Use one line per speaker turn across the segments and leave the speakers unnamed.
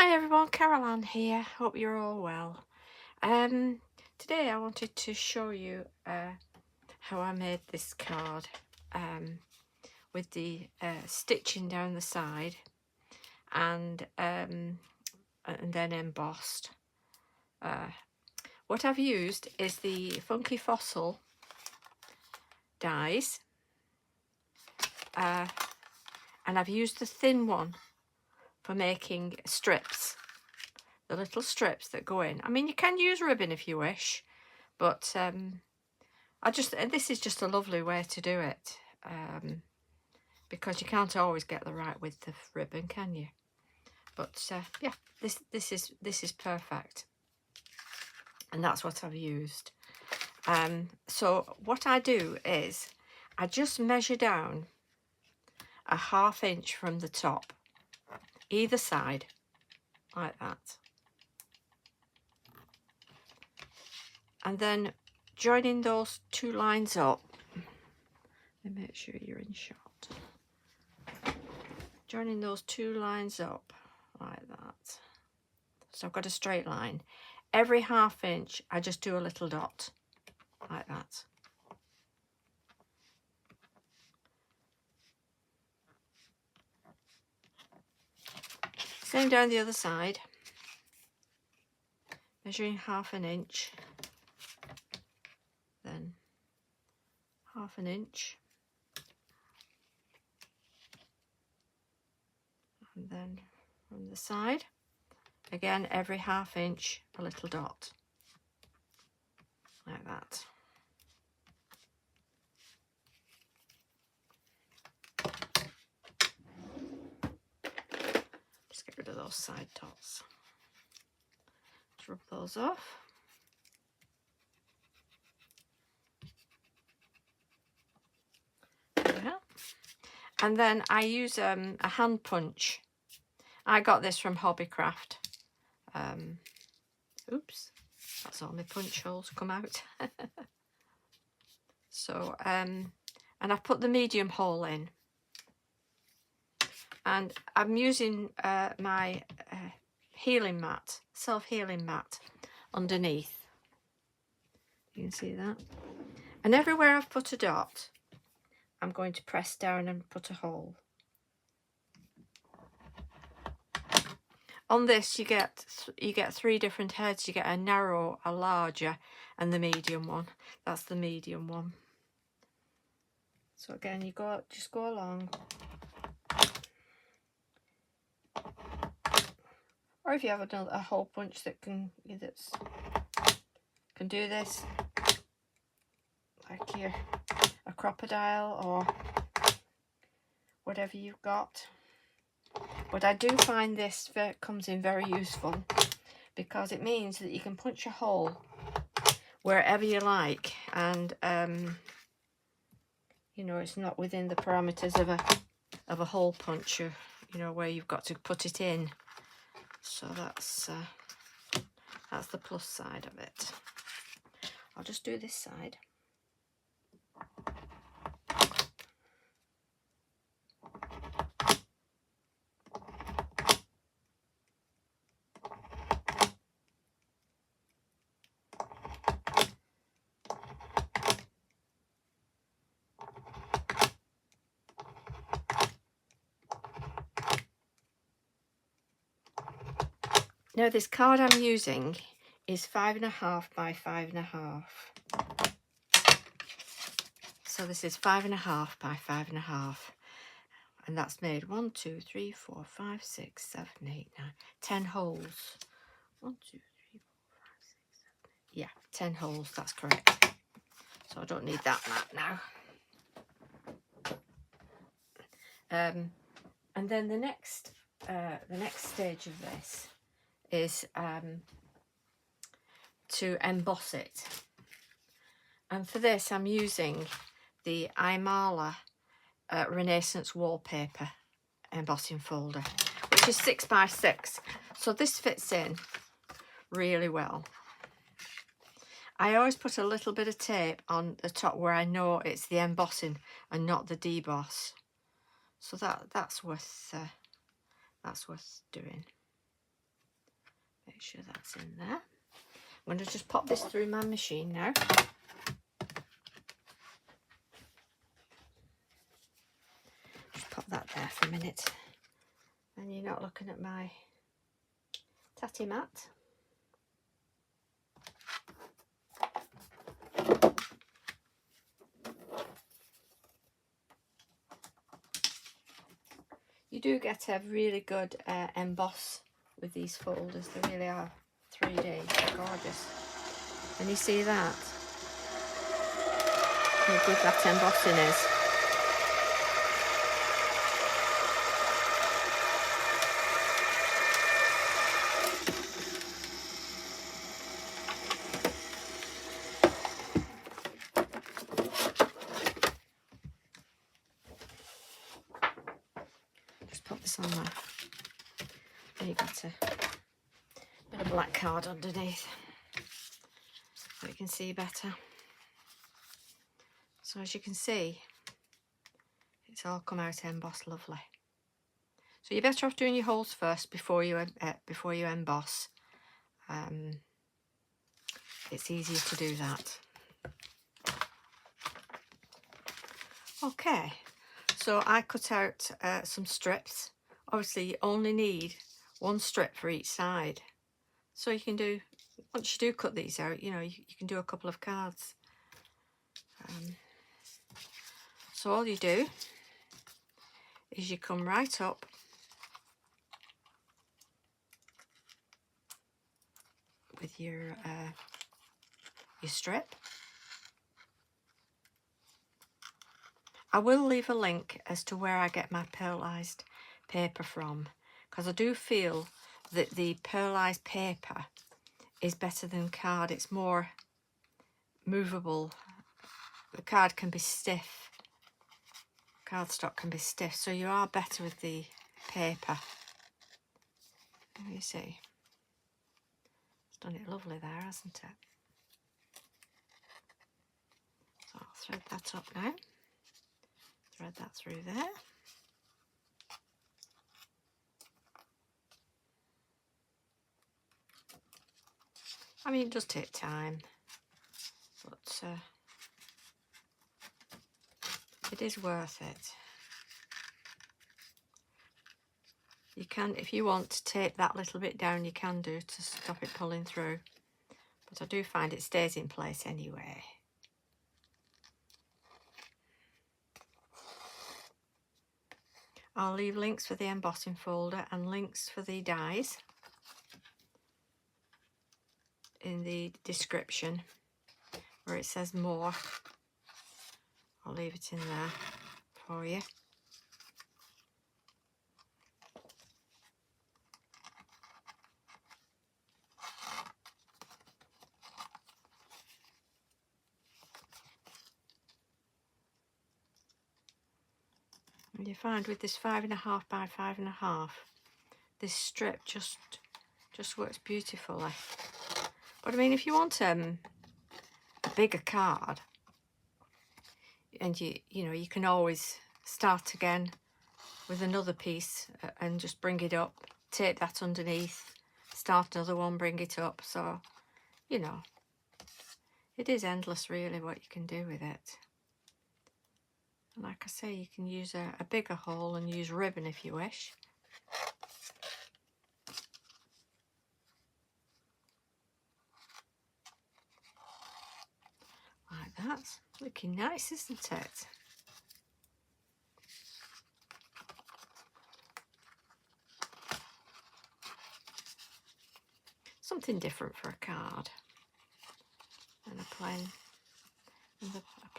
Hi everyone, Caroline here. Hope you're all well. Today I wanted to show you how I made this card with the stitching down the side and then embossed. What I've used is the Funky Fossil dies, and I've used the thin one for making strips. The little strips that go in. I mean, you can use ribbon if you wish, but this is just a lovely way to do it, because you can't always get the right width of ribbon, can you? But yeah, this is perfect, and that's what I've used. So what I do is I just measure down a ½ inch from the top, either side, like that. And then joining those two lines up, let me make sure you're in shot. Joining those two lines up like that. So I've got a straight line. Every ½ inch, I just do a little dot like that. Same down the other side. Measuring ½ inch. Then ½ inch, and then from the side again every ½ inch a little dot like that. Just get rid of those side dots, just rub those off. And then I use a hand punch. I got this from Hobbycraft. Oops, that's all my punch holes come out. So, and I've put the medium hole in. And I'm using my healing mat, self-healing mat, underneath. You can see that. And everywhere I've put a dot, I'm going to press down and put a hole. On this you get 3 different heads. You get a narrow, a larger, and the medium one. That's the medium one. So again, you just go along. Or if you have a hole punch that can do this, like you're a crocodile or whatever you've got. But I do find this comes in very useful, because it means that you can punch a hole wherever you like, and you know, it's not within the parameters of a hole puncher, you know, where you've got to put it in. So that's the plus side of it. I'll just do this side. Now this card I'm using is 5.5 by 5.5. So this is 5.5 by 5.5, and that's made 1, 2, 3, 4, 5, 6, 7, 8, 9, 10 holes. 1, 2, 3, 4, 5, 6, 7, 8. Yeah, 10 holes. That's correct. So I don't need that mat now. And then the next stage of this is to emboss it, and for this I'm using the Imala Renaissance wallpaper embossing folder, which is 6 by 6, so this fits in really well. I always put a little bit of tape on the top where I know it's the embossing and not the deboss, so that's worth doing. Make sure that's in there. I'm going to just pop this through my machine now. Just pop that there for a minute. And you're not looking at my tatty mat. You do get a really good emboss with these folders. They really are 3D. They're gorgeous. And you see that? How good that embossing is. Just pop this on there. And you've got a bit of black card underneath so you can see better. So as you can see, it's all come out embossed lovely. So you're better off doing your holes first before you emboss. It's easier to do that. Okay, so I cut out some strips. Obviously you only need one strip for each side. So you can do, once you do cut these out, you know, you can do a couple of cards. So all you do is you come right up with your strip. I will leave a link as to where I get my pearlised paper from, because I do feel that the pearlised paper is better than card. It's more movable. The card can be stiff. Cardstock can be stiff, so you are better with the paper. You see, it's done it lovely there, hasn't it? So I'll thread that up now. Thread that through there. I mean, it does take time, but it is worth it. You can, if you want to tape that little bit down, you can do to stop it pulling through. But I do find it stays in place anyway. I'll leave links for the embossing folder and links for the dies in the description where it says more. I'll leave it in there for you. And you find with this 5.5 by 5.5, this strip just works beautifully. But I mean, if you want a bigger card, and you know, you can always start again with another piece and just bring it up, tape that underneath, start another one, bring it up. So, you know, it is endless really what you can do with it. And like I say, you can use a bigger hole and use ribbon if you wish. Like that. Looking nice, isn't it? Something different for a card and a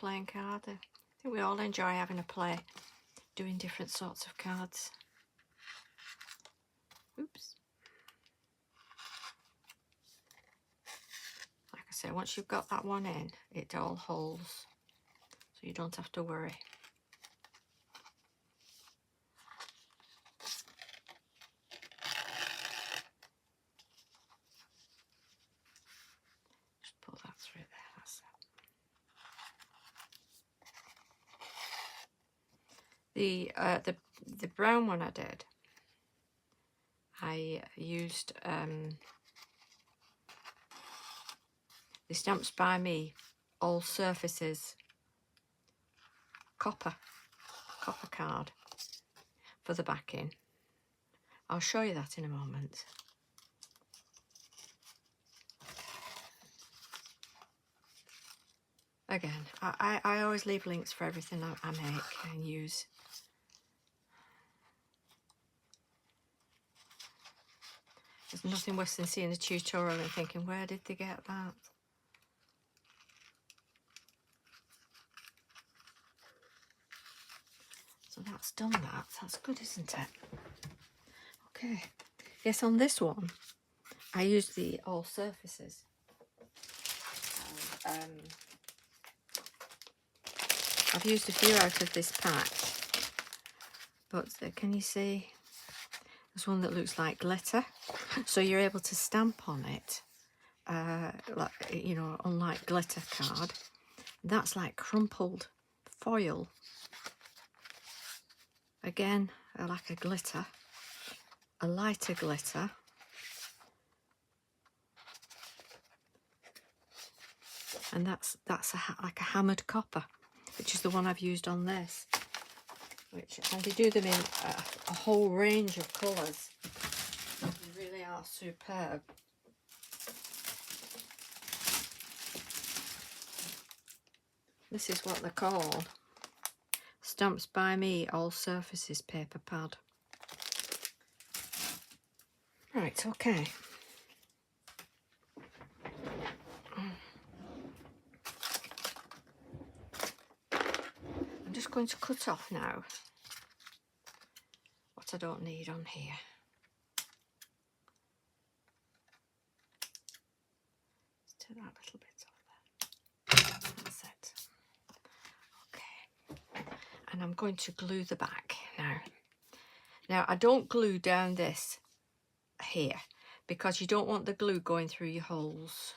plain card. I think we all enjoy having a play, doing different sorts of cards. Oops. Like I say, once you've got that one in, it all holds, so you don't have to worry. Just pull that through there, that's it. The brown one I did, I used the Stamps by Me All Surfaces copper card for the backing. I'll show you that in a moment. Again, I always leave links for everything I make and use. There's nothing worse than seeing a tutorial and thinking, where did they get that? So that's done that. That's good, isn't it? Okay. Yes, on this one, I used the All Surfaces. I've used a few out of this pack, but can you see? There's one that looks like glitter, so you're able to stamp on it, like, you know, unlike glitter card. That's like crumpled foil. Again, like a glitter, a lighter glitter. And that's like a hammered copper, which is the one I've used on this. And they do them in a whole range of colours. They really are superb. This is what they're called. Stamps by Me All Surfaces paper pad. Right, okay. I'm just going to cut off now what I don't need on here. Let's take that little bit off there. That's it. Okay. And I'm going to glue the back now. Now, I don't glue down this here because you don't want the glue going through your holes.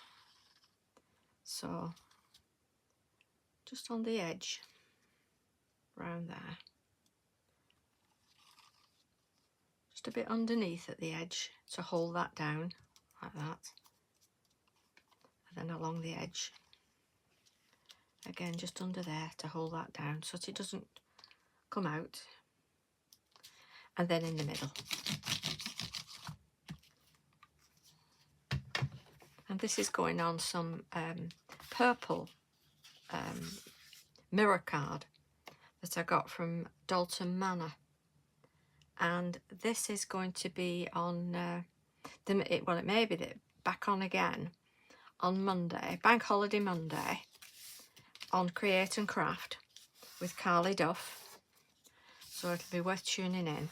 So, just on the edge, around there. Just a bit underneath at the edge to hold that down, like that. And then along the edge. Again, just under there to hold that down so that it doesn't come out. And then in the middle. And this is going on some purple mirror card that I got from Dalton Manor. And this is going to be on, it may be back on again on Monday, Bank Holiday Monday, on Create and Craft with Carly Duff. So it'll be worth tuning in.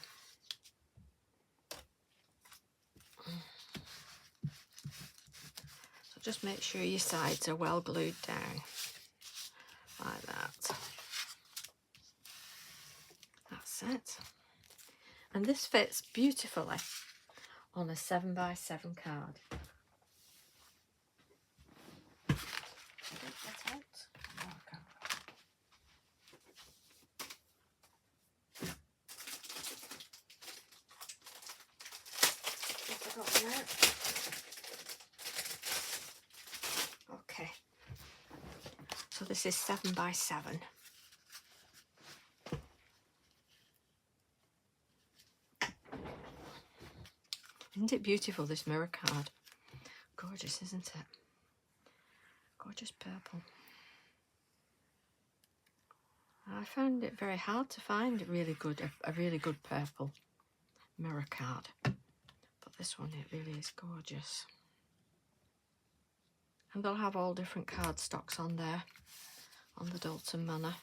So just make sure your sides are well glued down, like that. That's it. And this fits beautifully on a 7x7 card. Okay, so this is 7x7. Isn't it beautiful, this mirror card? Gorgeous, isn't it? Gorgeous purple. I found it very hard to find a really good purple mirror card. But this one, it really is gorgeous. And they'll have all different card stocks on there, on the Dalton Manor.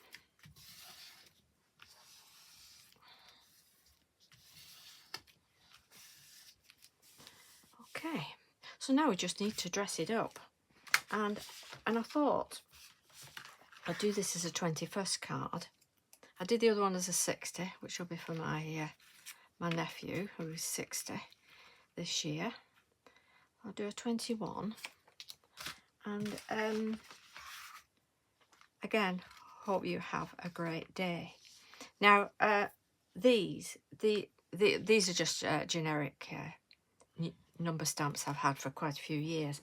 Okay, so now we just need to dress it up. And I thought I'd do this as a 21st card. I did the other one as a 60, which will be for my my nephew, who's 60 this year. I'll do a 21. And again, hope you have a great day. Now, these are just generic number stamps I've had for quite a few years,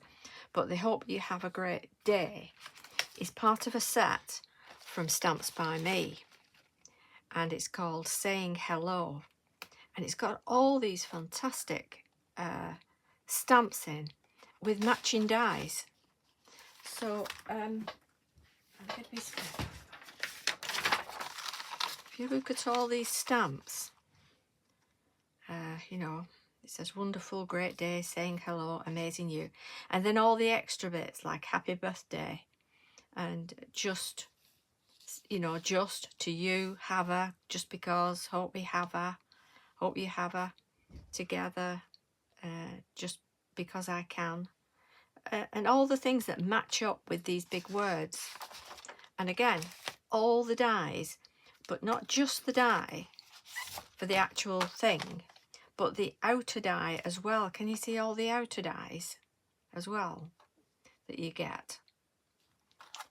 but they hope you have a great day is part of a set from Stamps by Me, and it's called Saying Hello, and it's got all these fantastic stamps in with matching dies. So if you look at all these stamps, you know, it says wonderful, great day, saying hello, amazing you, and then all the extra bits like happy birthday and just, you know, just to you, have a, just because, hope we have a, hope you have a, together, just because I can, and all the things that match up with these big words. And again, all the dies, but not just the die for the actual thing, but the outer die as well. Can you see all the outer dies as well that you get?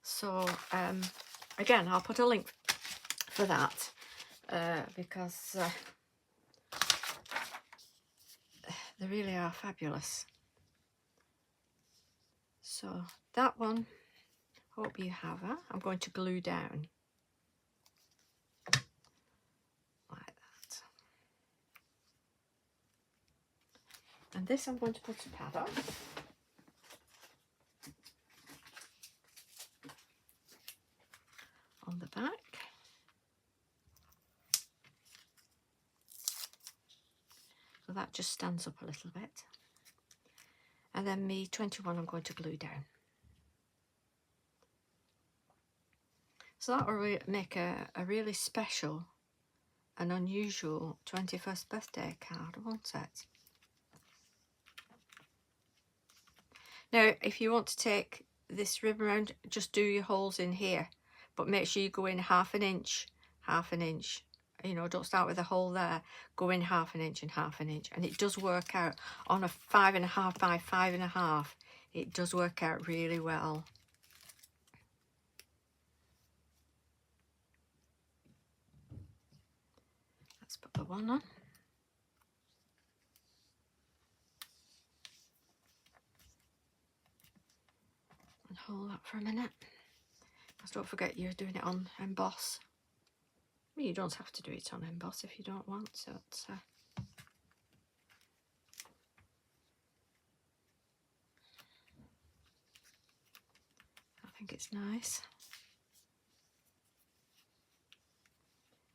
So again, I'll put a link for that because they really are fabulous. So that one, hope you have her. I'm going to glue down like that. And this I'm going to put a pad on. On the back. So that just stands up a little bit. And then me 21 I'm going to glue down. So that will make a really special and unusual 21st birthday card, won't it? Now, if you want to take this ribbon around, just do your holes in here, but make sure you go in half an inch, you know, don't start with a hole there, go in half an inch and half an inch, and it does work out on a 5.5 by 5.5. It does work out really well. Let's put the one on. And hold that for a minute. Just don't forget you're doing it on Emboss. I mean, you don't have to do it on Emboss if you don't want to. I think it's nice.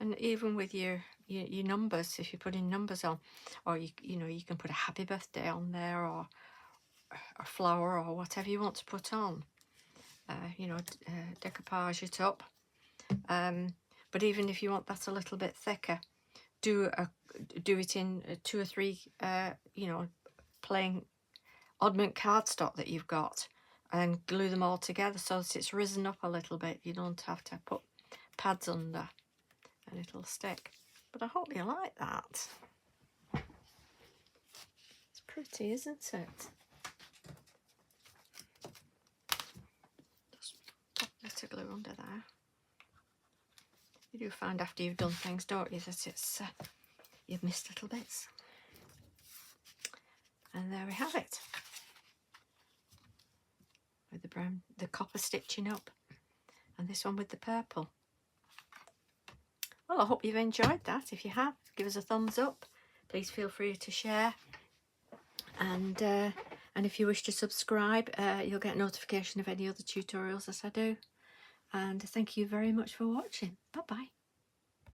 And even with your numbers, if you're putting numbers on, or you know, you can put a happy birthday on there, or a flower, or whatever you want to put on. You know, decoupage it up. But even if you want that a little bit thicker, do it in 2 or 3, you know, plain oddment cardstock that you've got, and glue them all together so that it's risen up a little bit. You don't have to put pads under, and it'll stick. But I hope you like that. It's pretty, isn't it? Just pop a bit of glue under there. You do find after you've done things, don't you, that it's you've missed little bits. And there we have it, with the brown, the copper stitching up, and this one with the purple. Well, I hope you've enjoyed that. If you have, give us a thumbs up. Please feel free to share, and if you wish to subscribe, you'll get notification of any other tutorials that I do. And thank you very much for watching. Bye bye.